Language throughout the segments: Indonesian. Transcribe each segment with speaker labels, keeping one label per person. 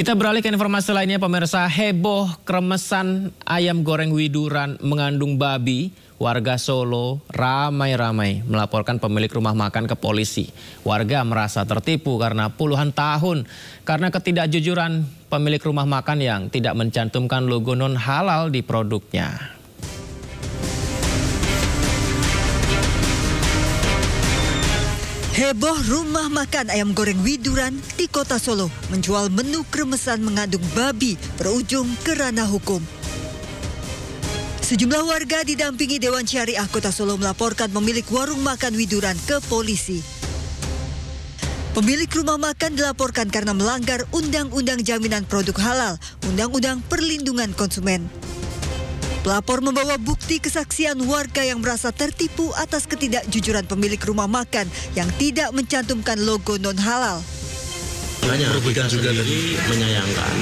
Speaker 1: Kita beralih ke informasi lainnya, pemirsa. Heboh kremesan ayam goreng widuran mengandung babi. Warga Solo ramai-ramai melaporkan pemilik rumah makan ke polisi. Warga merasa tertipu karena puluhan tahun karena ketidakjujuran pemilik rumah makan yang tidak mencantumkan logo non halal di produknya.
Speaker 2: Heboh rumah makan ayam goreng widuran di kota Solo menjual menu kremesan mengandung babi berujung ke ranah hukum. Sejumlah warga didampingi Dewan Syariah Kota Solo melaporkan pemilik warung makan widuran ke polisi. Pemilik rumah makan dilaporkan karena melanggar Undang-Undang Jaminan Produk Halal, Undang-Undang Perlindungan Konsumen. Pelapor membawa bukti kesaksian warga yang merasa tertipu atas ketidakjujuran pemilik rumah makan yang tidak mencantumkan logo non-halal.
Speaker 3: Hanya kita sendiri menyayangkan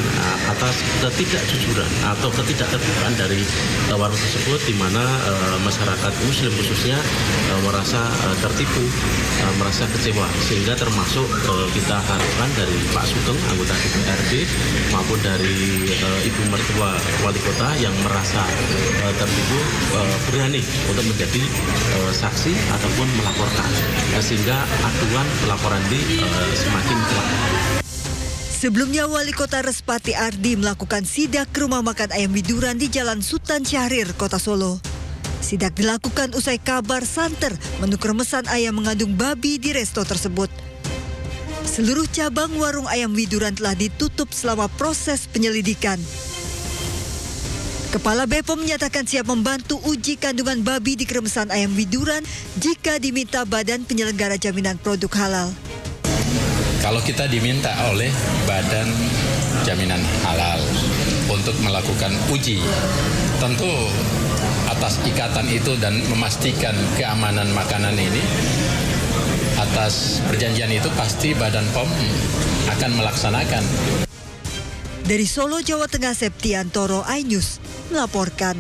Speaker 3: atas ketidakjujuran atau ketidakterbukaan dari warung tersebut, di mana masyarakat Muslim khususnya merasa tertipu, merasa kecewa, sehingga termasuk kita harapkan dari Pak Sugeng, anggota DPRD, maupun dari Ibu Mertua Wali Kota yang merasa tertipu berani untuk menjadi saksi ataupun melaporkan, sehingga aduan pelaporan ini semakin kuat.
Speaker 2: Sebelumnya, Wali Kota Respati Ardi melakukan sidak ke rumah makan ayam widuran di Jalan Sultan Syahrir, Kota Solo. Sidak dilakukan usai kabar santer menu kremesan ayam mengandung babi di resto tersebut. Seluruh cabang warung ayam widuran telah ditutup selama proses penyelidikan. Kepala BPOM menyatakan siap membantu uji kandungan babi di kremesan ayam widuran jika diminta Badan Penyelenggara Jaminan Produk Halal.
Speaker 4: Kalau kita diminta oleh Badan Jaminan Halal untuk melakukan uji, tentu atas ikatan itu dan memastikan keamanan makanan ini, atas perjanjian itu pasti Badan POM akan melaksanakan.
Speaker 2: Dari Solo, Jawa Tengah, Septiantoro, iNews melaporkan.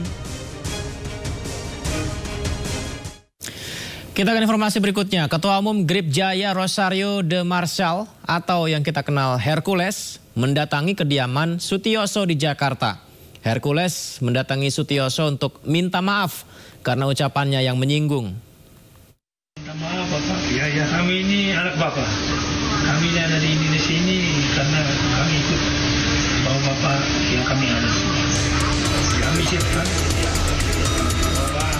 Speaker 1: Kita ke informasi berikutnya. Ketua Umum Grip Jaya Rosario de Marshall atau yang kita kenal Hercules mendatangi kediaman Sutioso di Jakarta. Hercules mendatangi Sutioso untuk minta maaf karena ucapannya yang menyinggung.
Speaker 5: Minta maaf Bapak, ya kami ini anak Bapak. Kami ini ada di Indonesia ini karena kami ikut bawa Bapak yang kami ada semua. Kami siapkan.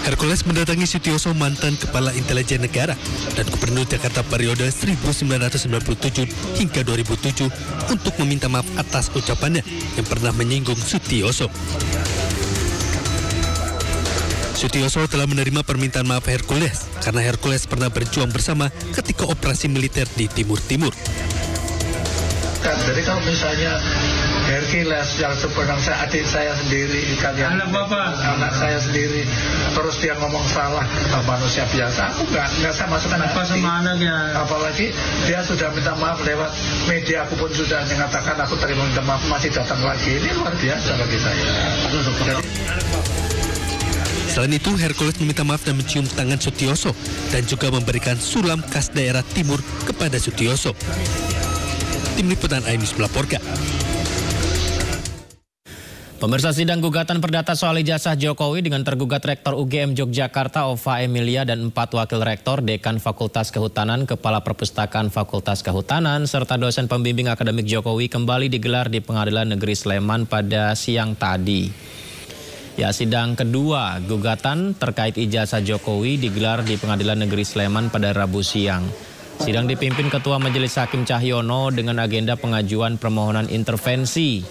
Speaker 6: Hercules mendatangi Sutioso, mantan Kepala Intelijen Negara dan Gubernur Jakarta periode 1997 hingga 2007 untuk meminta maaf atas ucapannya yang pernah menyinggung Sutioso. Sutioso telah menerima permintaan maaf Hercules karena Hercules pernah berjuang bersama ketika operasi militer di Timur Timur.
Speaker 7: Jadi kalau misalnya Hercules yang sebenarnya adik saya sendiri,
Speaker 5: anak Bapak,
Speaker 7: anak saya sendiri, terus dia ngomong salah ke manusia biasa, aku nggak saya masukkan
Speaker 5: apa sama anaknya.
Speaker 7: Apalagi dia sudah minta maaf lewat media, aku pun sudah mengatakan aku terima minta maaf, masih datang lagi. Ini luar biasa bagi saya.
Speaker 6: Selain itu, Hercules meminta maaf dan mencium tangan Sutioso dan juga memberikan sulam khas daerah timur kepada Sutioso. Tim Liputan iNews melaporkan.
Speaker 1: Pemirsa, sidang gugatan perdata soal ijazah Jokowi dengan tergugat Rektor UGM Yogyakarta Ova Emilia dan 4 wakil rektor, Dekan Fakultas Kehutanan, Kepala Perpustakaan Fakultas Kehutanan, serta dosen pembimbing akademik Jokowi kembali digelar di Pengadilan Negeri Sleman pada siang tadi. Ya, sidang kedua gugatan terkait ijazah Jokowi digelar di Pengadilan Negeri Sleman pada Rabu siang. Sidang dipimpin Ketua Majelis Hakim Cahyono dengan agenda pengajuan permohonan intervensi.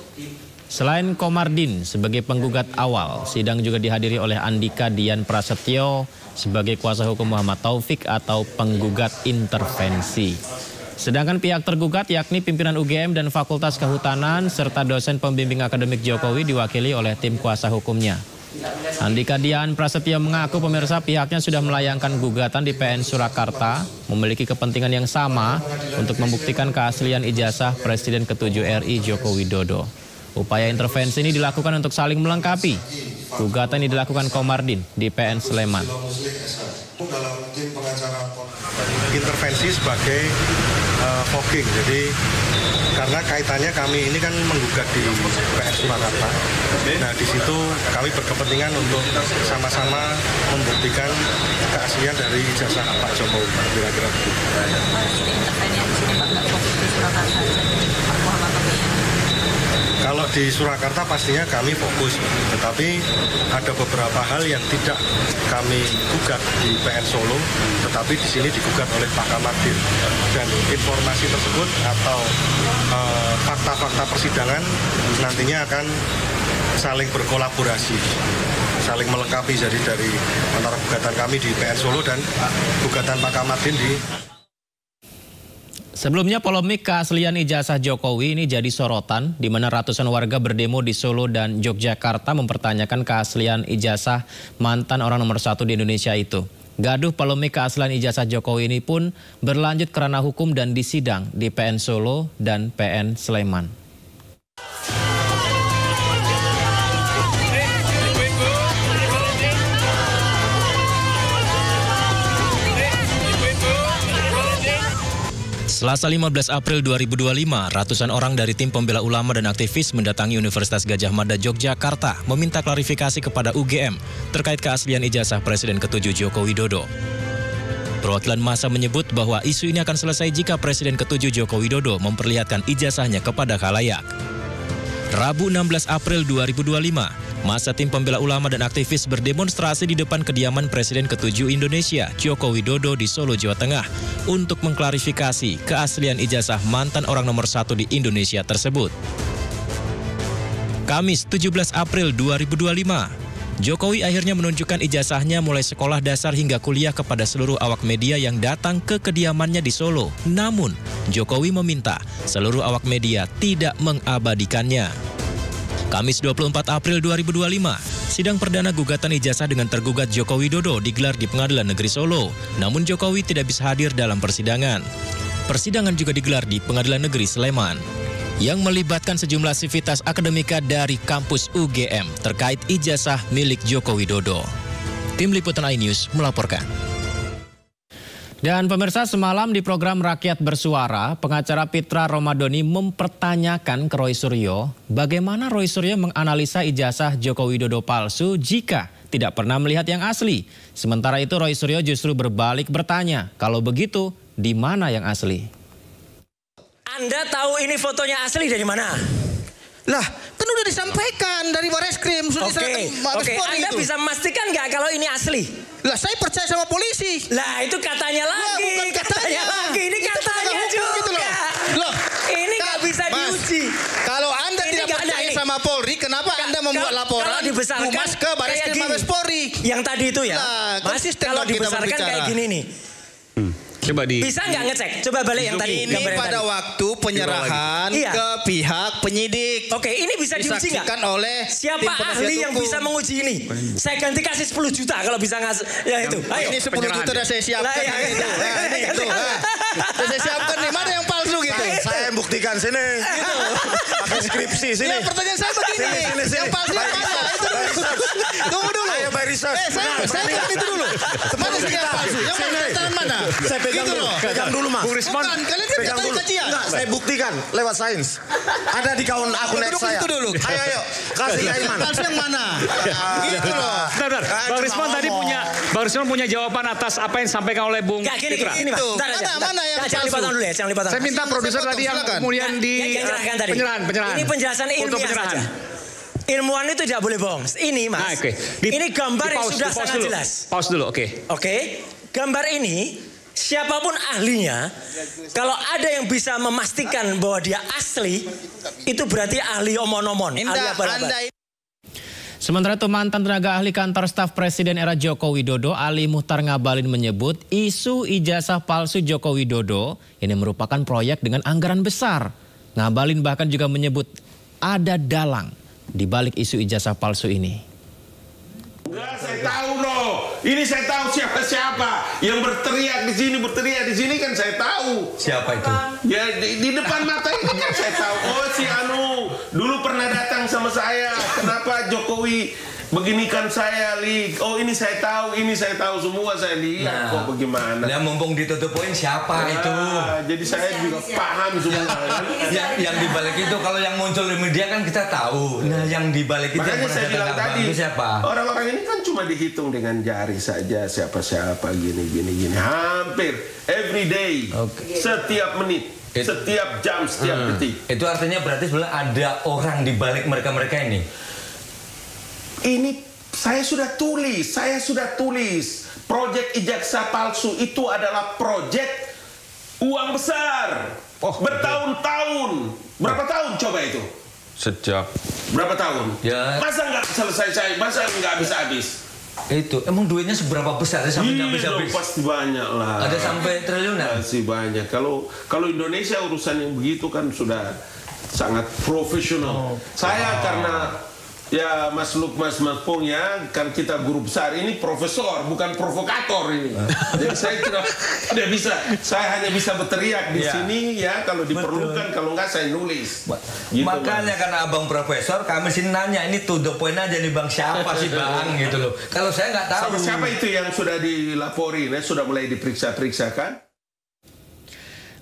Speaker 1: Selain Komardin sebagai penggugat awal, sidang juga dihadiri oleh Andika Dian Prasetyo sebagai kuasa hukum Muhammad Taufik atau penggugat intervensi. Sedangkan pihak tergugat yakni pimpinan UGM dan Fakultas Kehutanan serta dosen pembimbing akademik Jokowi diwakili oleh tim kuasa hukumnya. Andika Dian Prasetyo mengaku pemirsa pihaknya sudah melayangkan gugatan di PN Surakarta memiliki kepentingan yang sama untuk membuktikan keaslian ijazah Presiden ke-7 RI Joko Widodo. Upaya intervensi ini dilakukan untuk saling melengkapi. Gugatan ini dilakukan Komardin di PN Sleman.
Speaker 8: izin pengacara intervensi sebagai fogging. Jadi karena kaitannya kami ini kan menggugat di PN Surakarta. Nah di situ kami berkepentingan untuk sama-sama membuktikan keaslian dari ijazah Pak Jokowi. Kira-kira begitu. Kalau di Surakarta pastinya kami fokus, tetapi ada beberapa hal yang tidak kami gugat di PN Solo, tetapi di sini digugat oleh Pak Kamarudin. Dan informasi tersebut atau fakta-fakta persidangan nantinya akan saling berkolaborasi, saling melengkapi. Jadi dari antara gugatan kami di PN Solo dan gugatan Pak Kamarudin di...
Speaker 1: Sebelumnya polemik keaslian ijazah Jokowi ini jadi sorotan, di mana ratusan warga berdemo di Solo dan Yogyakarta mempertanyakan keaslian ijazah mantan orang nomor 1 di Indonesia itu. Gaduh polemik keaslian ijazah Jokowi ini pun berlanjut ke ranah hukum dan disidang di PN Solo dan PN Sleman. Selasa 15 April 2025, ratusan orang dari tim pembela ulama dan aktivis mendatangi Universitas Gadjah Mada Yogyakarta meminta klarifikasi kepada UGM terkait keaslian ijazah Presiden ke-7 Joko Widodo. Perwakilan massa menyebut bahwa isu ini akan selesai jika Presiden ke-7 Joko Widodo memperlihatkan ijazahnya kepada khalayak. Rabu 16 April 2025, massa tim pembela ulama dan aktivis berdemonstrasi di depan kediaman Presiden ke-7 Indonesia, Joko Widodo di Solo, Jawa Tengah, untuk mengklarifikasi keaslian ijazah mantan orang nomor 1 di Indonesia tersebut. Kamis 17 April 2025, Jokowi akhirnya menunjukkan ijazahnya mulai sekolah dasar hingga kuliah kepada seluruh awak media yang datang ke kediamannya di Solo. Namun, Jokowi meminta seluruh awak media tidak mengabadikannya. Kamis 24 April 2025, sidang perdana gugatan ijazah dengan tergugat Joko Widodo digelar di Pengadilan Negeri Solo. Namun Jokowi tidak bisa hadir dalam persidangan. Persidangan juga digelar di Pengadilan Negeri Sleman, yang melibatkan sejumlah sivitas akademika dari kampus UGM terkait ijazah milik Joko Widodo. Tim Liputan iNews melaporkan. Dan pemirsa, semalam di program Rakyat Bersuara, pengacara Pitra Romadoni mempertanyakan ke Roy Suryo bagaimana Roy Suryo menganalisa ijazah Joko Widodo palsu jika tidak pernah melihat yang asli. Sementara itu Roy Suryo justru berbalik bertanya, kalau begitu di mana yang asli?
Speaker 9: Anda tahu ini fotonya asli dari mana?
Speaker 10: Lah, kan udah disampaikan dari Bareskrim, sudah diserahkan Mabes Polri.
Speaker 9: Anda
Speaker 10: itu
Speaker 9: bisa memastikan nggak kalau ini asli?
Speaker 10: Lah, saya percaya sama polisi.
Speaker 9: Lah, itu katanya lagi.
Speaker 10: Bukan katanya
Speaker 9: lagi. Ini
Speaker 10: itu
Speaker 9: katanya juga.
Speaker 10: Gitu loh.
Speaker 9: Ini nggak bisa diuji.
Speaker 10: Kalau Anda
Speaker 9: ini
Speaker 10: tidak percaya sama Polri, kenapa Anda membuat laporan Humas ke Bareskrim Mabes Polri?
Speaker 9: Yang tadi itu ya,
Speaker 10: lah,
Speaker 9: Mas, kalau dibesarkan kayak gini nih.
Speaker 11: Coba
Speaker 9: bisa nggak ngecek? Coba balik yang tadi.
Speaker 10: Ini pada waktu penyerahan ke pihak penyidik.
Speaker 9: Oke, ini bisa diuji nggak?
Speaker 10: Oleh
Speaker 9: siapa ahli yang bisa menguji ini? Saya ganti kasih 10 juta kalau bisa ngasih. Ya itu. Ayo.
Speaker 10: Ini 10 juta udah saya siapkan. Saya siapkan nih. Mana yang palsu gitu?
Speaker 11: Saya buktikan sini. Pakai skripsi sini.
Speaker 10: Ya, pertanyaan saya begini. Yang palsu yang mana? Tunggu dulu.
Speaker 11: Ayo by research.
Speaker 10: Saya kan itu dulu. Mana sih yang palsu? Yang mana?
Speaker 11: Saya pegang dulu Mas.
Speaker 10: Bung Rismon, kalian kan
Speaker 11: pegang dulu. Enggak, saya buktikan lewat sains. Ada di akun net saya.
Speaker 10: Dulu.
Speaker 11: Ayo, kasih Aiman.
Speaker 10: Palsu yang mana? Gitu loh.
Speaker 12: Bentar. Bang Rismon punya jawaban atas apa yang disampaikan oleh Bung Pitra.
Speaker 9: Ini
Speaker 10: mana yang palsu?
Speaker 9: Dulu ya, jangan lipatan.
Speaker 12: Saya minta produser tadi yang kemudian di penyerahan.
Speaker 9: Ini penjelasan ilmiah saja. Ilmuwan itu tidak boleh bohong. Ini Mas. Ini gambar yang sudah sangat jelas.
Speaker 12: Pause dulu, oke.
Speaker 9: Gambar ini siapapun ahlinya, kalau ada yang bisa memastikan bahwa dia asli, itu berarti ahli omon-omon, ahli abal-abal.
Speaker 1: Sementara itu mantan tenaga ahli kantor staf Presiden era Joko Widodo, Ali Muhtar Ngabalin menyebut isu ijazah palsu Joko Widodo ini merupakan proyek dengan anggaran besar. Ngabalin bahkan juga menyebut ada dalang di balik isu ijazah palsu ini.
Speaker 13: Saya tahu loh, ini saya tahu siapa yang berteriak di sini kan saya tahu.
Speaker 11: Siapa itu?
Speaker 13: Ya di depan mata ini kan saya tahu. Oh si Anu dulu pernah datang sama saya. Kenapa Jokowi beginikan saya, oh ini saya tahu semua saya lihat kok bagaimana.
Speaker 14: Yang mumpung ditutup poin siapa itu?
Speaker 13: Jadi saya juga paham semua.
Speaker 14: Yang dibalik itu kalau yang muncul di media kan kita tahu. Nah yang dibalik itu
Speaker 13: makanya
Speaker 14: yang
Speaker 13: saya bilang tadi
Speaker 14: siapa?
Speaker 13: Orang-orang ini kan cuma dihitung dengan jari saja siapa gini. Hampir every day, setiap menit. Setiap jam, setiap detik.
Speaker 14: Itu artinya berarti sebenarnya ada orang di balik mereka ini.
Speaker 13: Ini saya sudah tulis. Proyek ijazah palsu itu adalah proyek uang besar. Bertahun-tahun. Berapa tahun coba itu?
Speaker 4: Sejak
Speaker 13: berapa tahun?
Speaker 14: Ya.
Speaker 13: Masa nggak selesai? Masa nggak habis?
Speaker 14: Itu emang duitnya seberapa besar sih sampai habis?
Speaker 13: Pasti banyak lah.
Speaker 14: Ada sampai triliunan?
Speaker 13: Pasti banyak. Kalau Indonesia urusan yang begitu kan sudah sangat profesional. Saya karena ya Mas Pong ya, kan kita guru besar ini profesor, bukan provokator ini. Jadi saya tidak bisa, saya hanya bisa berteriak di sini ya kalau diperlukan, kalau enggak saya nulis.
Speaker 14: Gitu, makanya karena abang profesor, kami sini nanya ini to the point aja nih bang, siapa sih bang gitu loh. Kalau saya nggak tahu.
Speaker 13: Siapa itu yang sudah dilaporin, sudah mulai diperiksa-periksakan?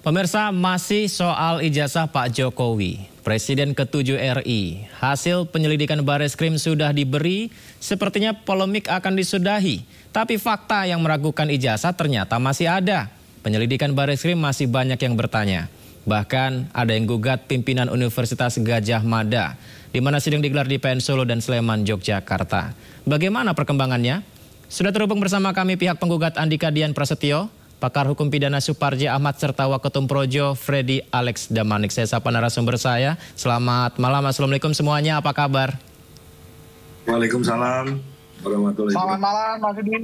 Speaker 1: Pemirsa, masih soal ijazah Pak Jokowi, Presiden ke-7 RI. Hasil penyelidikan Bareskrim sudah diberi, sepertinya polemik akan disudahi. Tapi fakta yang meragukan ijazah ternyata masih ada. Penyelidikan Bareskrim masih banyak yang bertanya. Bahkan ada yang gugat pimpinan Universitas Gadjah Mada, di mana sidang digelar di PN Solo dan Sleman, Yogyakarta. Bagaimana perkembangannya? Sudah terhubung bersama kami pihak penggugat Andika Dian Prasetyo, pakar hukum pidana Suparji Ahmad, serta Waketum Projo Freddy Alex Damanik. Saya sapa narasumber saya. Selamat malam, assalamualaikum semuanya. Apa kabar?
Speaker 15: Waalaikumsalam warahmatullahi wabarakatuh.
Speaker 16: Selamat malam, Mas Udin.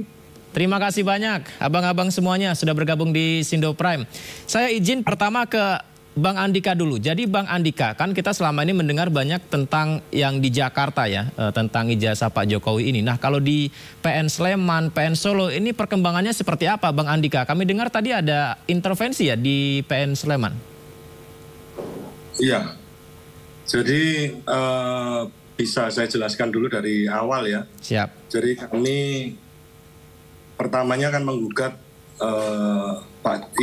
Speaker 1: Terima kasih banyak abang-abang semuanya sudah bergabung di Sindo Prime. Saya izin pertama ke Bang Andika dulu. Jadi Bang Andika, kan kita selama ini mendengar banyak tentang yang di Jakarta ya, tentang ijazah Pak Jokowi ini. Nah kalau di PN Sleman, PN Solo ini perkembangannya seperti apa Bang Andika? Kami dengar tadi ada intervensi ya di PN Sleman.
Speaker 15: Iya, jadi bisa saya jelaskan dulu dari awal ya.
Speaker 1: Siap.
Speaker 15: Jadi kami pertamanya kan menggugat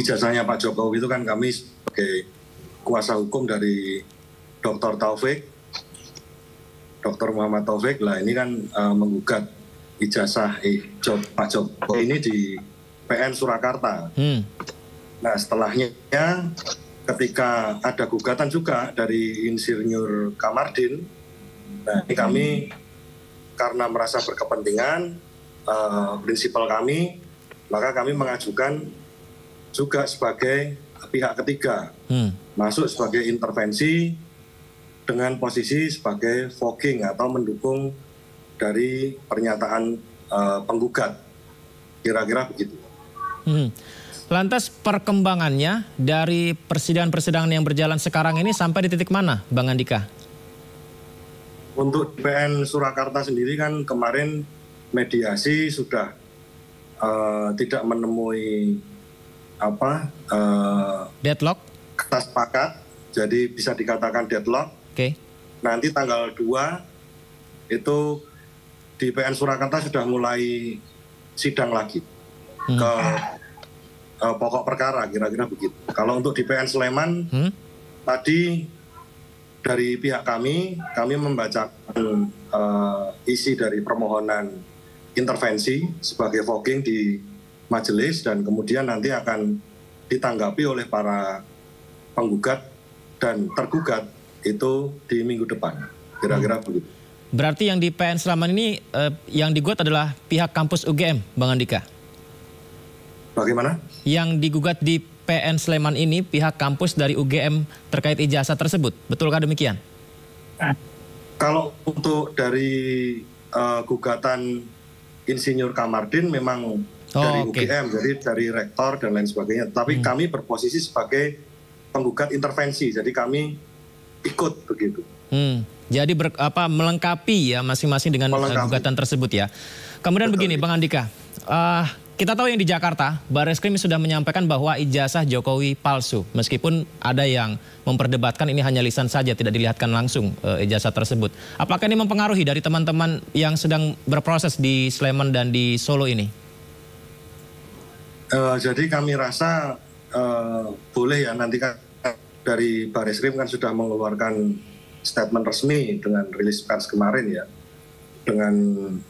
Speaker 15: ijazahnya Pak Jokowi itu kan kami sebagai kuasa hukum dari Dr. Muhammad Taufik lah, ini kan menggugat ijazah Pak Jokowi ini di PN Surakarta. Nah setelahnya ketika ada gugatan juga dari Insinyur Kamardin, nah ini kami karena merasa berkepentingan prinsipal kami, maka kami mengajukan juga sebagai pihak ketiga, masuk sebagai intervensi dengan posisi sebagai voguing atau mendukung dari pernyataan penggugat, kira-kira begitu.
Speaker 1: Lantas perkembangannya dari persidangan-persidangan yang berjalan sekarang ini sampai di titik mana, Bang Andika?
Speaker 15: Untuk PN Surakarta sendiri kan kemarin mediasi sudah tidak menemui
Speaker 1: deadlock,
Speaker 15: kata sepakat, jadi bisa dikatakan deadlock. Nanti tanggal 2 itu di PN Surakarta sudah mulai sidang lagi ke pokok perkara, kira-kira begitu. Kalau untuk di PN Sleman tadi dari pihak kami membacakan isi dari permohonan intervensi sebagai voguing di majelis, dan kemudian nanti akan ditanggapi oleh para penggugat dan tergugat itu di minggu depan, kira-kira begitu.
Speaker 1: Berarti yang di PN Sleman ini yang digugat adalah pihak kampus UGM, Bang Andika?
Speaker 15: Bagaimana?
Speaker 1: Yang digugat di PN Sleman ini pihak kampus dari UGM terkait ijazah tersebut, betulkah demikian?
Speaker 15: Kalau untuk dari gugatan Insinyur Kamardin memang dari UGM, jadi dari rektor dan lain sebagainya. Tapi kami berposisi sebagai penggugat intervensi, jadi kami ikut begitu.
Speaker 1: Jadi melengkapi ya masing-masing dengan gugatan tersebut ya. Kemudian begini Bang Andika, kita tahu yang di Jakarta, Barreskrim sudah menyampaikan bahwa ijazah Jokowi palsu. Meskipun ada yang memperdebatkan ini hanya lisan saja, tidak dilihatkan langsung ijazah tersebut. Apakah ini mempengaruhi dari teman-teman yang sedang berproses di Sleman dan di Solo ini?
Speaker 15: Jadi kami rasa boleh ya, nanti kan dari Barreskrim kan sudah mengeluarkan statement resmi dengan rilis pers kemarin ya, dengan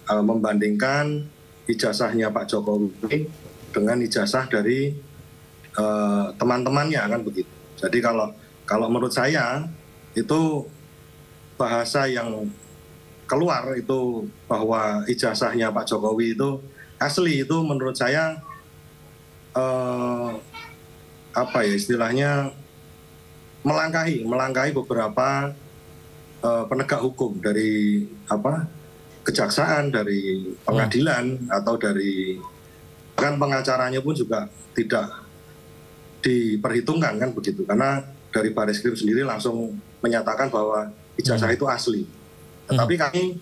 Speaker 15: membandingkan ijazahnya Pak Jokowi dengan ijazah dari teman-temannya, kan begitu. Jadi kalau menurut saya itu bahasa yang keluar itu bahwa ijazahnya Pak Jokowi itu asli, itu menurut saya apa ya istilahnya, melangkahi beberapa penegak hukum dari kejaksaan, dari pengadilan, atau dari kan pengacaranya pun juga tidak diperhitungkan, kan begitu, karena dari Barreskrim sendiri langsung menyatakan bahwa ijazah itu asli. Tetapi kami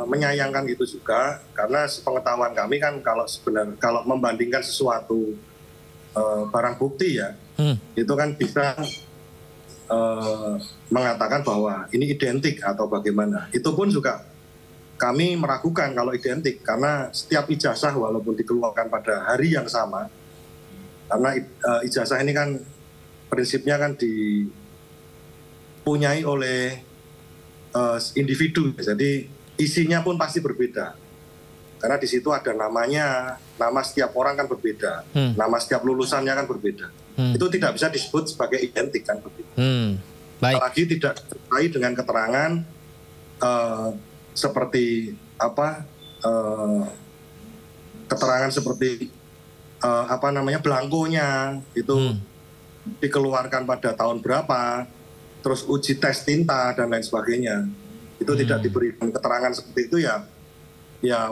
Speaker 15: menyayangkan itu juga, karena sepengetahuan kami kan kalau membandingkan sesuatu barang bukti ya, itu kan bisa mengatakan bahwa ini identik atau bagaimana. Itu pun juga kami meragukan kalau identik, karena setiap ijazah walaupun dikeluarkan pada hari yang sama, karena ijazah ini kan prinsipnya kan dipunyai oleh individu, jadi isinya pun pasti berbeda. Karena di situ ada namanya, nama setiap orang kan berbeda, nama setiap lulusannya kan berbeda. Itu tidak bisa disebut sebagai identik, kan begitu. Apalagi tidak disertai dengan keterangan seperti keterangan seperti belangkonya itu dikeluarkan pada tahun berapa, terus uji tes tinta dan lain sebagainya. Itu tidak diberikan keterangan seperti itu ya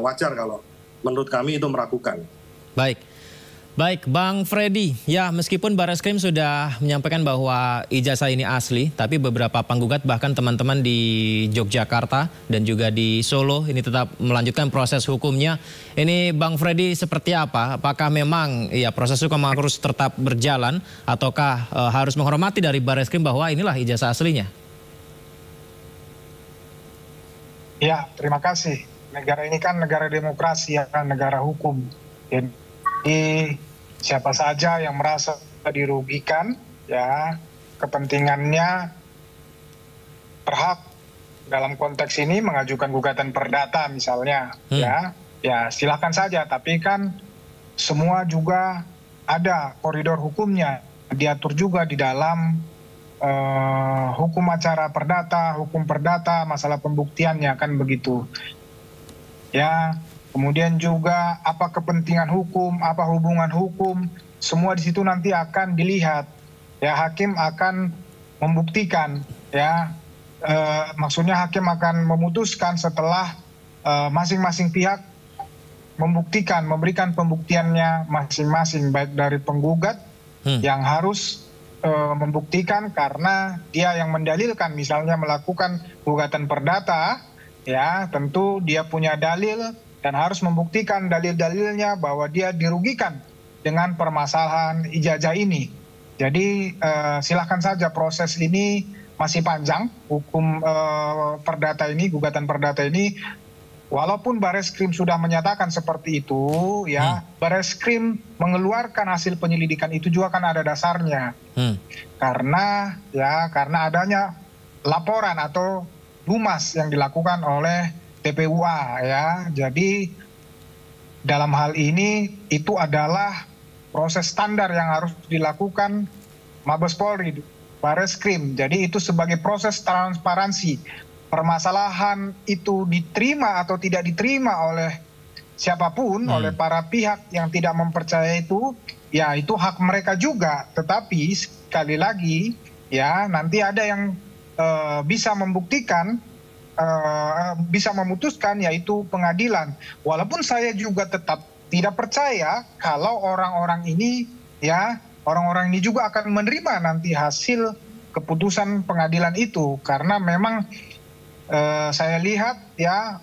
Speaker 15: wajar kalau menurut kami itu meragukan.
Speaker 1: Baik, Bang Freddy, ya meskipun Barreskrim sudah menyampaikan bahwa ijazah ini asli, tapi beberapa penggugat bahkan teman-teman di Yogyakarta dan juga di Solo ini tetap melanjutkan proses hukumnya. Ini Bang Freddy seperti apa? Apakah memang ya proses hukum harus tetap berjalan, ataukah harus menghormati dari Barreskrim bahwa inilah ijazah aslinya?
Speaker 16: Ya, terima kasih. Negara ini kan negara demokrasi, ya kan, negara hukum. Jadi siapa saja yang merasa dirugikan, ya kepentingannya berhak dalam konteks ini mengajukan gugatan perdata misalnya, ya silakan saja. Tapi kan semua juga ada koridor hukumnya, diatur juga di dalam hukum acara perdata, hukum perdata, masalah pembuktiannya, kan begitu. Ya, kemudian juga apa kepentingan hukum, apa hubungan hukum, semua di situ nanti akan dilihat. Ya, hakim akan membuktikan, ya, maksudnya hakim akan memutuskan setelah masing-masing pihak membuktikan, memberikan pembuktiannya masing-masing, baik dari penggugat yang harus membuktikan karena dia yang mendalilkan, misalnya melakukan gugatan perdata, ya tentu dia punya dalil dan harus membuktikan dalil-dalilnya bahwa dia dirugikan dengan permasalahan ijazah ini. Jadi silakan saja, proses ini masih panjang, hukum perdata ini, gugatan perdata ini. Walaupun Barreskrim sudah menyatakan seperti itu, ya Barreskrim mengeluarkan hasil penyelidikan itu juga kan ada dasarnya, karena adanya laporan atau lumas yang dilakukan oleh TPUA, ya. Jadi dalam hal ini itu adalah proses standar yang harus dilakukan Mabes Polri, Barreskrim. Jadi itu sebagai proses transparansi. Permasalahan itu diterima atau tidak diterima oleh siapapun, oleh para pihak yang tidak mempercayai itu, ya itu hak mereka juga. Tetapi sekali lagi, ya nanti ada yang bisa membuktikan, bisa memutuskan, yaitu pengadilan. Walaupun saya juga tetap tidak percaya kalau orang-orang ini, ya orang-orang ini juga akan menerima nanti hasil keputusan pengadilan itu, karena memang saya lihat ya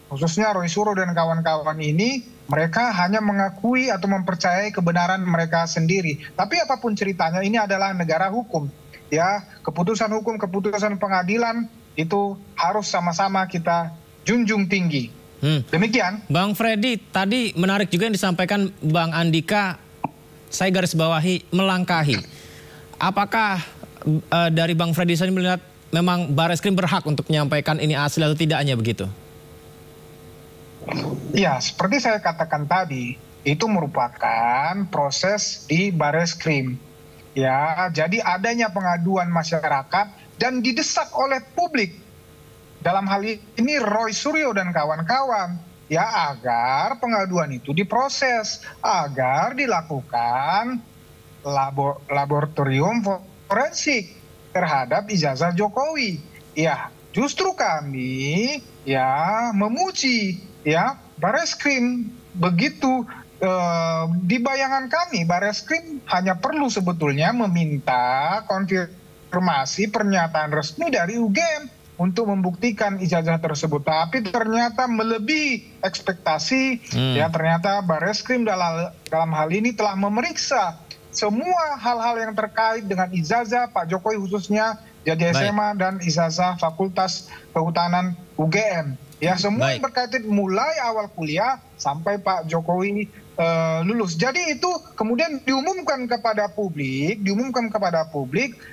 Speaker 16: khususnya Roy Suryo dan kawan-kawan ini, mereka hanya mengakui atau mempercayai kebenaran mereka sendiri. Tapi apapun ceritanya, ini adalah negara hukum. Ya, keputusan hukum, keputusan pengadilan itu harus sama-sama kita junjung tinggi. Demikian.
Speaker 1: Bang Freddy, tadi menarik juga yang disampaikan Bang Andika, saya garis bawahi melangkahi. Apakah dari Bang Freddy saya melihat memang Bareskrim berhak untuk menyampaikan ini asli atau tidaknya begitu?
Speaker 16: Ya, seperti saya katakan tadi, itu merupakan proses di Bareskrim. Ya, jadi adanya pengaduan masyarakat dan didesak oleh publik. Dalam hal ini Roy Suryo dan kawan-kawan, ya agar pengaduan itu diproses, agar dilakukan laboratorium forensik terhadap ijazah Jokowi. Ya, justru kami ya memuji ya Bareskrim. Begitu di bayangan kami, Bareskrim hanya perlu sebetulnya meminta konfirmasi pernyataan resmi dari UGM untuk membuktikan ijazah tersebut. Tapi ternyata melebihi ekspektasi. Ya, ternyata Bareskrim dalam hal ini telah memeriksa semua hal-hal yang terkait dengan ijazah Pak Jokowi, khususnya ijazah SMA dan ijazah Fakultas Kehutanan UGM. Ya, semua yang berkaitan mulai awal kuliah sampai Pak Jokowi lulus. Jadi itu kemudian diumumkan kepada publik,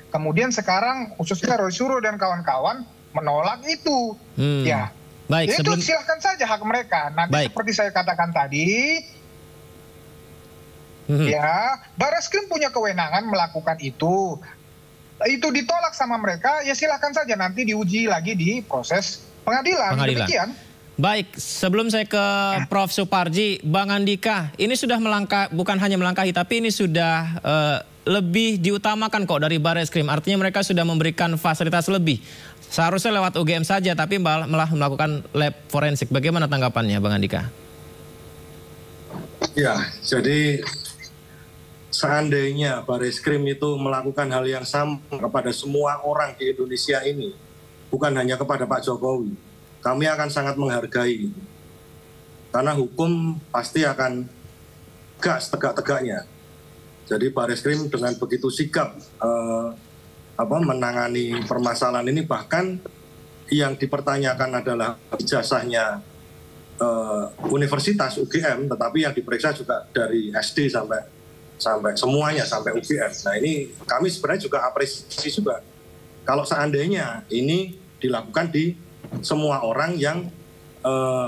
Speaker 16: kemudian sekarang khususnya Roy Suryo dan kawan-kawan menolak itu. Ya, baik, itu silahkan saja hak mereka. Nanti seperti saya katakan tadi, ya Bareskrim punya kewenangan melakukan itu. Itu ditolak sama mereka, ya silahkan saja nanti diuji lagi di proses pengadilan. Demikian.
Speaker 1: Baik, sebelum saya ke Prof. Suparji, Bang Andika, ini sudah bukan hanya melangkahi, tapi ini sudah lebih diutamakan kok dari Bareskrim. Artinya mereka sudah memberikan fasilitas lebih. Seharusnya lewat UGM saja, tapi malah melakukan lab forensik. Bagaimana tanggapannya, Bang Andika?
Speaker 15: Ya, jadi seandainya Bareskrim itu melakukan hal yang sama kepada semua orang di Indonesia ini, bukan hanya kepada Pak Jokowi, kami akan sangat menghargai. Karena hukum pasti akan tegak-tegaknya. Jadi Bareskrim dengan begitu sigap menangani permasalahan ini, bahkan yang dipertanyakan adalah ijazahnya Universitas UGM, tetapi yang diperiksa juga dari SD sampai semuanya sampai UGM. Nah, ini kami sebenarnya juga apresiasi juga kalau seandainya ini dilakukan di semua orang yang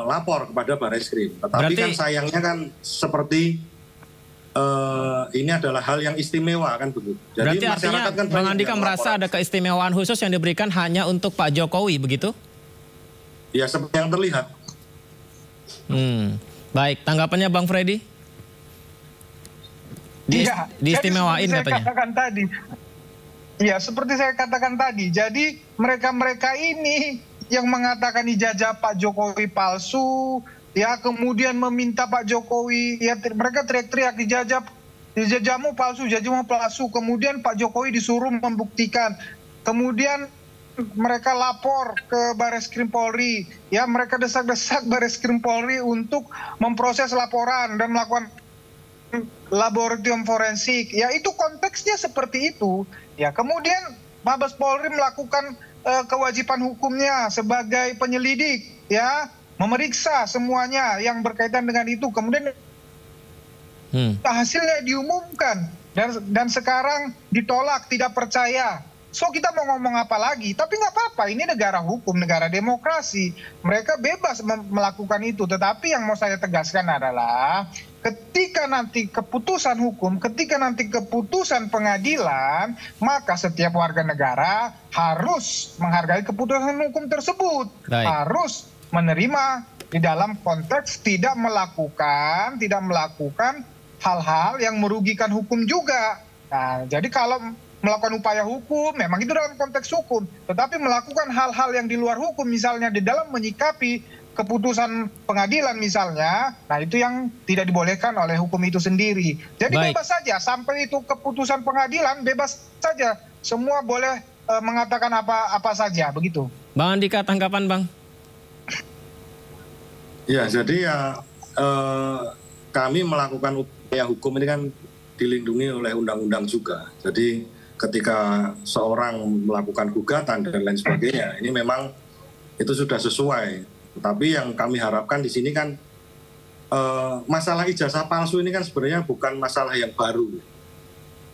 Speaker 15: lapor kepada Bareskrim. Tetapi kan sayangnya kan seperti ini adalah hal yang istimewa kan begitu. Jadi
Speaker 1: berarti artinya kan Bang Andika merasa ada keistimewaan khusus yang diberikan hanya untuk Pak Jokowi begitu?
Speaker 15: Ya, seperti yang terlihat.
Speaker 1: Baik, tanggapannya Bang Freddy? Diistimewain katanya.
Speaker 16: Seperti saya katakan tadi. Jadi mereka-mereka ini yang mengatakan ijazah Pak Jokowi palsu, ya kemudian meminta Pak Jokowi, ya mereka teriak-teriak ijazahmu palsu, kemudian Pak Jokowi disuruh membuktikan, kemudian mereka lapor ke Bareskrim Polri, ya mereka desak-desak Bareskrim Polri untuk memproses laporan dan melakukan laboratorium forensik, ya itu konteksnya seperti itu, ya kemudian Mabes Polri melakukan kewajiban hukumnya sebagai penyelidik, ya memeriksa semuanya yang berkaitan dengan itu, kemudian hasilnya diumumkan dan sekarang ditolak, tidak percaya. So kita mau ngomong apa lagi? Tapi nggak apa-apa, ini negara hukum, negara demokrasi. Mereka bebas melakukan itu. Tetapi yang mau saya tegaskan adalah ketika nanti keputusan hukum, ketika nanti keputusan pengadilan, maka setiap warga negara harus menghargai keputusan hukum tersebut. Harus menerima di dalam konteks tidak melakukan hal-hal yang merugikan hukum juga. Nah, jadi kalau melakukan upaya hukum, memang itu dalam konteks hukum. Tetapi melakukan hal-hal yang di luar hukum, misalnya di dalam menyikapi keputusan pengadilan misalnya, nah itu yang tidak dibolehkan oleh hukum itu sendiri. Jadi bebas saja, sampai itu keputusan pengadilan, bebas saja. Semua boleh mengatakan apa saja, begitu.
Speaker 1: Bang Andika, tanggapan Bang?
Speaker 15: Ya, jadi kami melakukan upaya hukum ini kan dilindungi oleh undang-undang juga. Jadi ketika seorang melakukan gugatan dan lain sebagainya, ini memang itu sudah sesuai. Tapi yang kami harapkan di sini kan masalah ijazah palsu ini kan sebenarnya bukan masalah yang baru.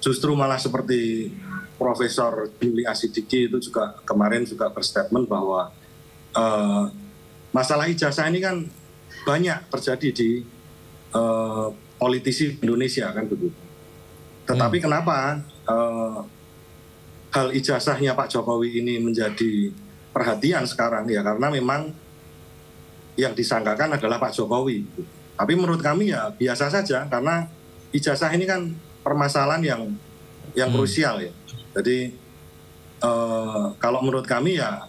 Speaker 15: Justru malah seperti Profesor Jimli Asidiki itu juga kemarin juga berstatement bahwa masalah ijazah ini kan banyak terjadi di politisi Indonesia kan begitu. Tetapi kenapa hal ijazahnya Pak Jokowi ini menjadi perhatian sekarang ya karena memang yang disangkakan adalah Pak Jokowi. Tapi menurut kami ya biasa saja karena ijazah ini kan permasalahan yang krusial ya. Jadi kalau menurut kami ya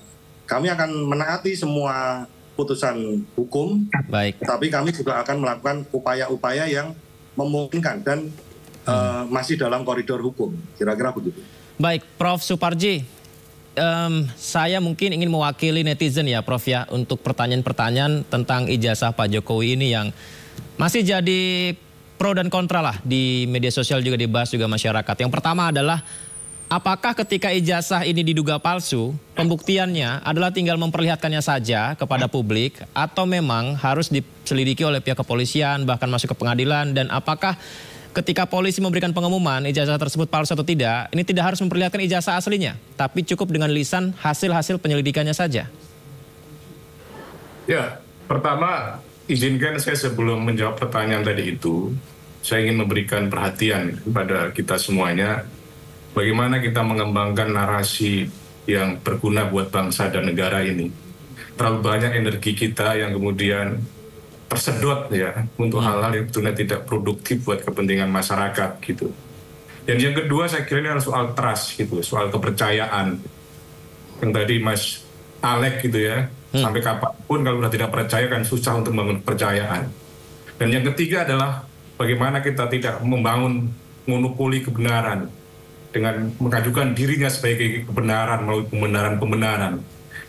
Speaker 15: kami akan menaati semua putusan hukum.
Speaker 1: Baik.
Speaker 15: Tapi kami juga akan melakukan upaya-upaya yang memungkinkan dan masih dalam koridor hukum. Kira-kira begitu.
Speaker 1: Baik, Prof. Suparji. Saya mungkin ingin mewakili netizen ya Prof ya untuk pertanyaan-pertanyaan tentang ijazah Pak Jokowi ini yang masih jadi pro dan kontra lah di media sosial juga dibahas juga masyarakat. Yang pertama adalah apakah ketika ijazah ini diduga palsu, pembuktiannya adalah tinggal memperlihatkannya saja kepada publik atau memang harus diselidiki oleh pihak kepolisian bahkan masuk ke pengadilan, dan apakah ketika polisi memberikan pengumuman ijazah tersebut palsu atau tidak, ini tidak harus memperlihatkan ijazah aslinya, tapi cukup dengan lisan hasil-hasil penyelidikannya saja?
Speaker 17: Ya, pertama izinkan saya sebelum menjawab pertanyaan tadi itu, saya ingin memberikan perhatian kepada kita semuanya, bagaimana kita mengembangkan narasi yang berguna buat bangsa dan negara ini. Terlalu banyak energi kita yang kemudian tersedot ya untuk hal-hal yang sebetulnya tidak produktif buat kepentingan masyarakat gitu. Dan yang kedua saya kira ini adalah soal trust gitu, soal kepercayaan. Yang tadi Mas Alek gitu ya, sampai kapanpun kalau sudah tidak percaya kan susah untuk membangun kepercayaan. Dan yang ketiga adalah bagaimana kita tidak membangun monopoli kebenaran dengan mengajukan dirinya sebagai kebenaran melalui pembenaran-pembenaran.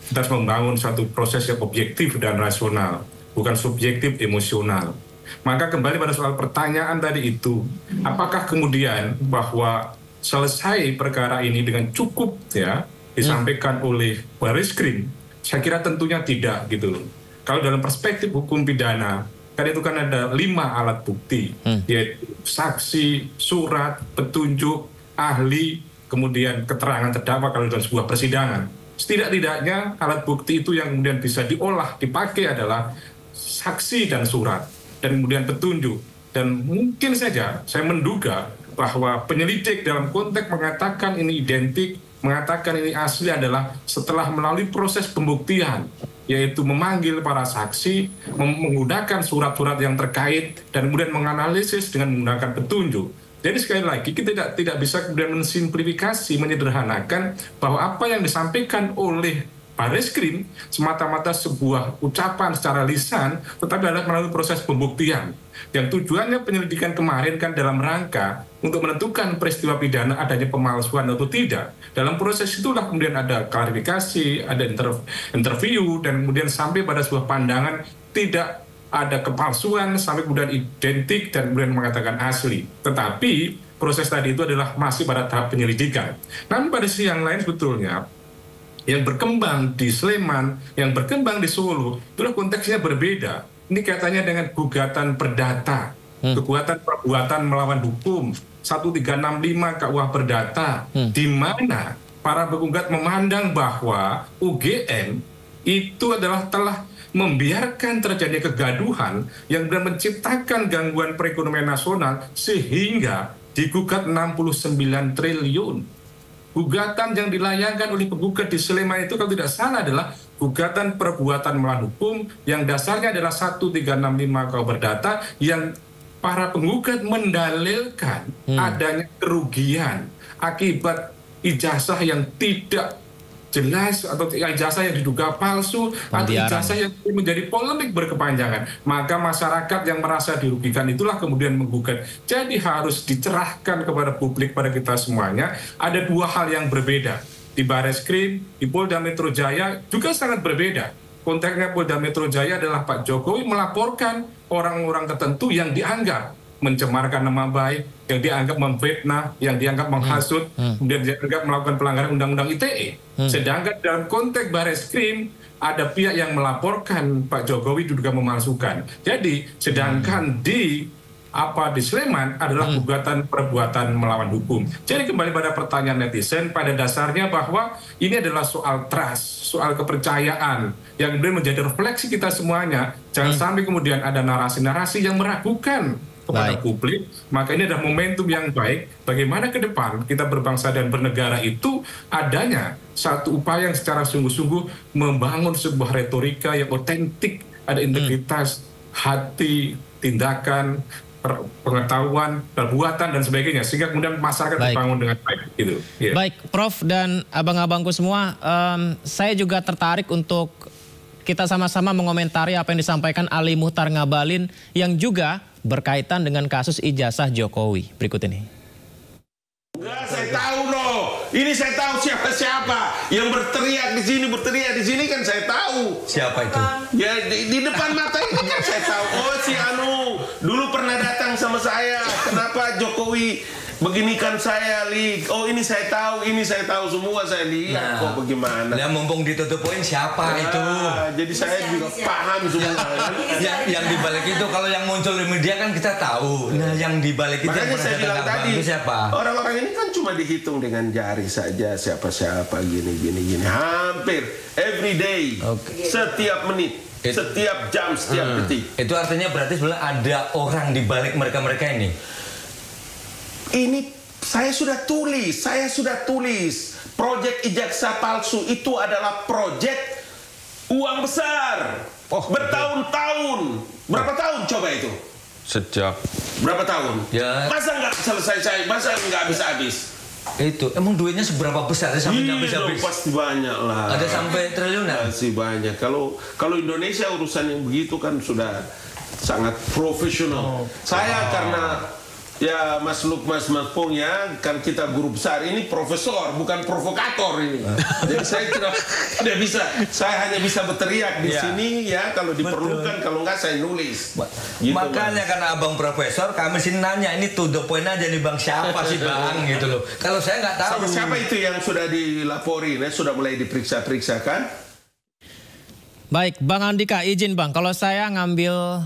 Speaker 17: Kita harus membangun suatu proses yang objektif dan rasional, bukan subjektif emosional. Maka kembali pada soal pertanyaan tadi itu, apakah kemudian bahwa selesai perkara ini dengan cukup ya disampaikan oleh Barreskrim? Saya kira tentunya tidak gitu. Kalau dalam perspektif hukum pidana, kan itu kan ada 5 alat bukti, yaitu saksi, surat, petunjuk, ahli, kemudian keterangan terdakwa kalau dalam sebuah persidangan. Setidak-tidaknya alat bukti itu yang kemudian bisa diolah, dipakai adalah saksi dan surat, dan kemudian petunjuk. Dan mungkin saja saya menduga bahwa penyelidik dalam konteks mengatakan ini identik, mengatakan ini asli adalah setelah melalui proses pembuktian, yaitu memanggil para saksi, menggunakan surat-surat yang terkait, dan kemudian menganalisis dengan menggunakan petunjuk. Jadi sekali lagi kita tidak bisa kemudian mensimplifikasi, menyederhanakan bahwa apa yang disampaikan oleh Barreskrim semata-mata sebuah ucapan secara lisan, tetapi adalah melalui proses pembuktian. Yang tujuannya penyelidikan kemarin kan dalam rangka untuk menentukan peristiwa pidana adanya pemalsuan atau tidak. Dalam proses itulah kemudian ada klarifikasi, ada interview, dan kemudian sampai pada sebuah pandangan tidak ada kepalsuan, sampai kemudian identik dan kemudian mengatakan asli. Tetapi proses tadi itu adalah masih pada tahap penyelidikan. Namun pada sisi yang lain sebetulnya, yang berkembang di Sleman, yang berkembang di Solo, itulah konteksnya berbeda. Ini kaitannya dengan gugatan perdata, kekuatan perbuatan melawan hukum, 1365 KUH Perdata, di mana para penggugat memandang bahwa UGM itu adalah telah membiarkan terjadi kegaduhan yang menciptakan gangguan perekonomian nasional sehingga digugat 69 triliun. Gugatan yang dilayangkan oleh penggugat di Sleman itu kalau tidak salah adalah gugatan perbuatan melawan hukum yang dasarnya adalah 1365 KUH Perdata yang para penggugat mendalilkan adanya kerugian akibat ijazah yang tidak jelas atau ijazah yang diduga palsu atau ijazah yang menjadi polemik berkepanjangan. Maka masyarakat yang merasa dirugikan itulah kemudian menggugat. Jadi harus dicerahkan kepada publik, pada kita semuanya, ada 2 hal yang berbeda. Di Barreskrim, di Polda Metro Jaya juga sangat berbeda. konteksnya Polda Metro Jaya adalah Pak Jokowi melaporkan orang-orang tertentu yang dianggap mencemarkan nama baik, yang dianggap memfitnah, yang dianggap menghasut, kemudian dianggap melakukan pelanggaran Undang-Undang ITE. Sedangkan dalam konteks Barreskrim ada pihak yang melaporkan Pak Jokowi diduga memalsukan. Jadi sedangkan di Sleman adalah gugatan perbuatan melawan hukum. Jadi kembali pada pertanyaan netizen, pada dasarnya bahwa ini adalah soal trust, soal kepercayaan yang kemudian menjadi refleksi kita semuanya. Jangan sampai kemudian ada narasi-narasi yang meragukan kepada publik. Maka ini adalah momentum yang baik bagaimana ke depan kita berbangsa dan bernegara itu adanya satu upaya yang secara sungguh-sungguh membangun sebuah retorika yang otentik, ada integritas hati, tindakan, pengetahuan, perbuatan dan sebagainya, sehingga kemudian masyarakat dibangun dengan baik. Gitu. Yeah.
Speaker 1: Baik, Prof dan abang-abangku semua, saya juga tertarik untuk kita sama-sama mengomentari apa yang disampaikan Ali Muhtar Ngabalin yang juga berkaitan dengan kasus ijazah Jokowi. Berikut ini.
Speaker 13: Enggak, saya tahu loh. Ini saya tahu siapa-siapa yang berteriak di sini kan saya tahu. Siapa itu? Ya di depan mata ini kan saya tahu. Oh si Anu dulu pernah datang sama saya. Kenapa Jokowi beginikan saya, Li? Oh ini saya tahu semua saya lihat. Kok bagaimana?
Speaker 14: Ya mumpung ditutup poin siapa itu?
Speaker 13: Jadi saya juga paham semua.
Speaker 14: Yang dibalik itu kalau yang muncul di media kan kita tahu. Nah yang dibalik itu
Speaker 13: makanya
Speaker 14: yang
Speaker 13: saya bilang tadi
Speaker 14: siapa?
Speaker 13: Orang-orang ini kan cuma dihitung dengan jari saja siapa-siapa gini. Hampir every day, setiap menit, setiap jam, setiap detik.
Speaker 14: Itu artinya berarti sebenarnya ada orang di balik mereka-mereka ini.
Speaker 13: Ini saya sudah tulis. Proyek ijazah palsu itu adalah proyek uang besar. Bertahun-tahun. Berapa tahun coba itu?
Speaker 4: Sejak
Speaker 13: berapa tahun?
Speaker 4: Ya.
Speaker 13: Masa nggak selesai? Masa nggak habis?
Speaker 14: Itu emang duitnya seberapa besar sampai nggak bisa habis?
Speaker 13: Pasti banyak lah.
Speaker 14: Ada sampai triliunan?
Speaker 13: Pasti banyak. Kalau Indonesia urusan yang begitu kan sudah sangat profesional. Saya karena ya Mas Pong ya, kan kita guru besar ini profesor, bukan provokator ini. Jadi saya tidak bisa, saya hanya bisa berteriak di sini ya kalau diperlukan, kalau enggak saya nulis.
Speaker 14: Gitu, makanya karena abang profesor, kami sini nanya ini to the point aja nih bang, siapa sih bang gitu loh. Kalau saya nggak tahu.
Speaker 13: Siapa itu yang sudah dilaporin, sudah mulai diperiksa kan?
Speaker 1: Baik, Bang Andika, izin Bang, kalau saya ngambil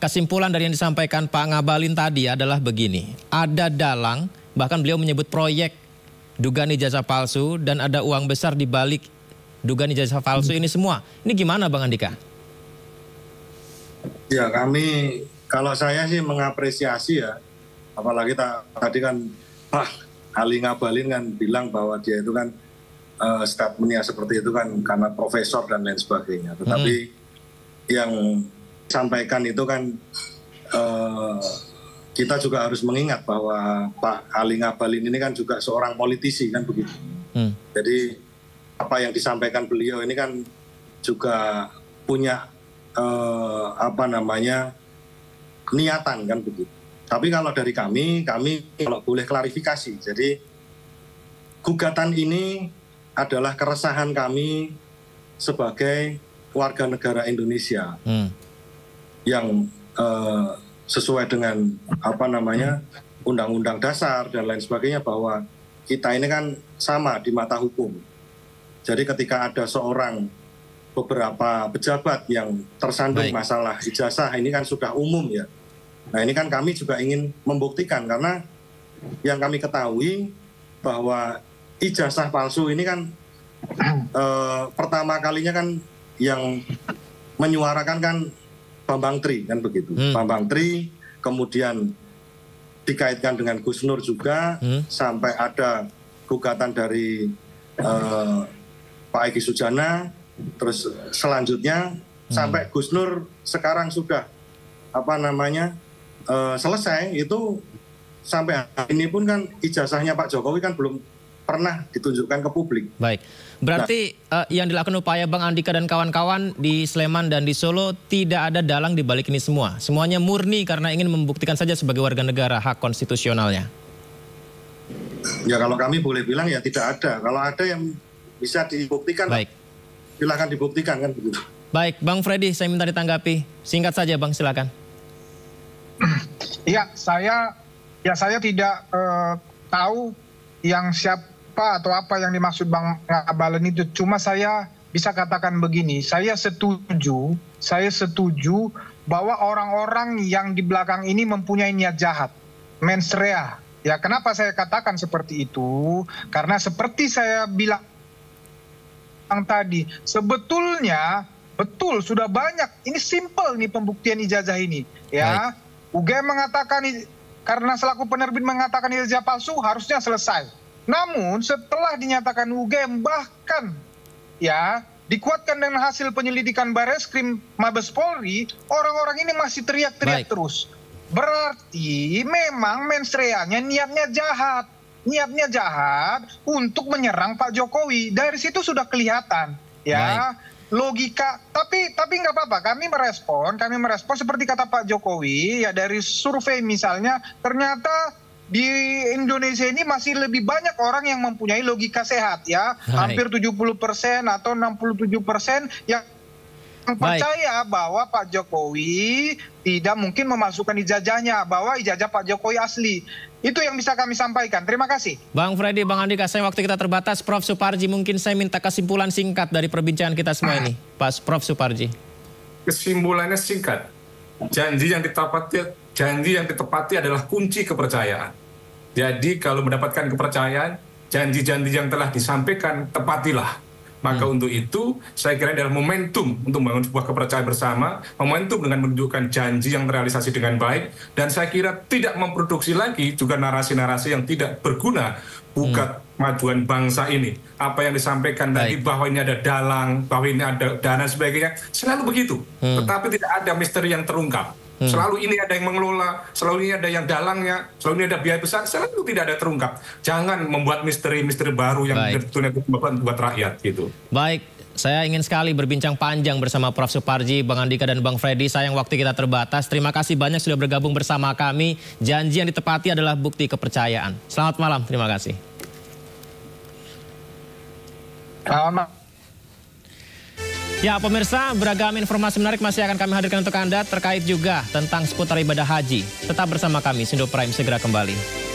Speaker 1: kesimpulan dari yang disampaikan Pak Ngabalin tadi adalah begini. Ada dalang, bahkan beliau menyebut proyek dugaan ijazah palsu dan ada uang besar di balik dugaan ijazah palsu ini semua. Ini gimana Bang Andika?
Speaker 15: Ya kalau saya sih mengapresiasi ya, apalagi tadi kan Pak Ali Ngabalin kan bilang bahwa dia itu kan statementnya seperti itu kan karena profesor dan lain sebagainya. Tetapi yang sampaikan itu kan kita juga harus mengingat bahwa Pak Ali Ngabalin ini kan juga seorang politisi kan begitu. Jadi apa yang disampaikan beliau ini kan juga punya niatan kan begitu. Tapi kalau dari kami kalau boleh klarifikasi. Jadi gugatan ini adalah keresahan kami sebagai warga negara Indonesia yang sesuai dengan Undang-Undang Dasar dan lain sebagainya, bahwa kita ini kan sama di mata hukum. Jadi ketika ada beberapa pejabat yang tersandung masalah ijazah, ini kan sudah umum ya. Nah ini kan kami juga ingin membuktikan, karena yang kami ketahui bahwa ijazah palsu ini kan pertama kalinya kan yang menyuarakan kan Bambang Tri kan begitu. Bambang Tri, kemudian dikaitkan dengan Gus Nur juga, sampai ada gugatan dari Pak Egy Sujana, terus selanjutnya sampai Gus Nur sekarang sudah selesai itu. Sampai hari ini pun kan ijazahnya Pak Jokowi kan belum pernah ditunjukkan ke publik.
Speaker 1: Baik, berarti yang dilakukan upaya Bang Andika dan kawan-kawan di Sleman dan di Solo tidak ada dalang di balik ini semua. Semuanya murni karena ingin membuktikan saja sebagai warga negara hak konstitusionalnya.
Speaker 15: Ya kalau kami boleh bilang ya tidak ada. Kalau ada yang bisa dibuktikan, silakan dibuktikan kan begitu.
Speaker 1: Baik, Bang Freddy, saya minta ditanggapi. Singkat saja, Bang, silakan.
Speaker 16: Ya, saya tidak tahu yang siapa atau apa yang dimaksud Bang Ngabalin itu. Cuma saya bisa katakan begini, saya setuju bahwa orang-orang yang di belakang ini mempunyai niat jahat, mens rea. Ya, kenapa saya katakan seperti itu? Karena seperti saya bilang tadi, sebetulnya betul sudah banyak. Ini simple nih pembuktian ijazah ini. Ya, UGM mengatakan karena selaku penerbit mengatakan ijazah palsu harusnya selesai. Namun setelah dinyatakan UGM bahkan ya dikuatkan dengan hasil penyelidikan Bareskrim Mabes Polri, orang-orang ini masih teriak-teriak terus. Berarti memang mens reanya niatnya jahat. Niatnya jahat untuk menyerang Pak Jokowi. Dari situ sudah kelihatan ya. Logika, tapi nggak apa-apa. Kami merespon seperti kata Pak Jokowi ya, dari survei misalnya ternyata di Indonesia ini masih lebih banyak orang yang mempunyai logika sehat ya. Hampir 70% atau 67% yang percaya bahwa Pak Jokowi tidak mungkin memasukkan ijazahnya, bahwa ijazah Pak Jokowi asli. Itu yang bisa kami sampaikan. Terima kasih.
Speaker 1: Bang Freddy, Bang Andika, saya waktu kita terbatas. Prof. Suparji, mungkin saya minta kesimpulan singkat dari perbincangan kita semua ini. Prof. Suparji.
Speaker 17: Kesimpulannya singkat. Janji yang ditepati adalah kunci kepercayaan. Jadi kalau mendapatkan kepercayaan, janji-janji yang telah disampaikan tepatilah. Maka untuk itu saya kira adalah momentum untuk membangun sebuah kepercayaan bersama, momentum dengan menunjukkan janji yang terrealisasi dengan baik, dan saya kira tidak memproduksi lagi juga narasi-narasi yang tidak berguna buat kemajuan bangsa ini. Apa yang disampaikan tadi bahwa ini ada dalang, bahwa ini ada dana sebagainya, selalu begitu. Tetapi tidak ada misteri yang terungkap. Selalu ini ada yang mengelola, selalu ini ada yang dalangnya, selalu ini ada biaya besar, selalu tidak ada terungkap. Jangan membuat misteri-misteri baru yang betul-betul buat rakyat gitu.
Speaker 1: Baik, saya ingin sekali berbincang panjang bersama Prof. Suparji, Bang Andika dan Bang Freddy. Sayang waktu kita terbatas. Terima kasih banyak sudah bergabung bersama kami. Janji yang ditepati adalah bukti kepercayaan. Selamat malam, terima kasih. Ya pemirsa, beragam informasi menarik masih akan kami hadirkan untuk Anda terkait juga tentang seputar ibadah haji. Tetap bersama kami, Sindo Prime segera kembali.